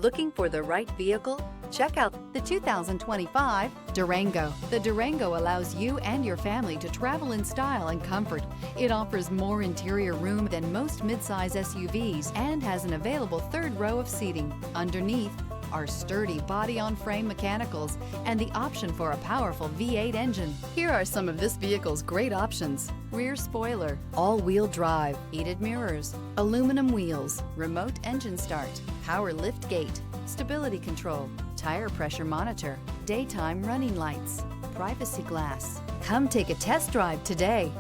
Looking for the right vehicle? Check out the 2025 Durango. The Durango allows you and your family to travel in style and comfort. It offers more interior room than most midsize SUVs and has an available third row of seating. Underneath are sturdy body-on-frame mechanicals and the option for a powerful V8 engine. Here are some of this vehicle's great options: rear spoiler, all-wheel drive, heated mirrors, aluminum wheels, remote engine start, power lift gate, stability control, tire pressure monitor, daytime running lights, privacy glass. Come take a test drive today.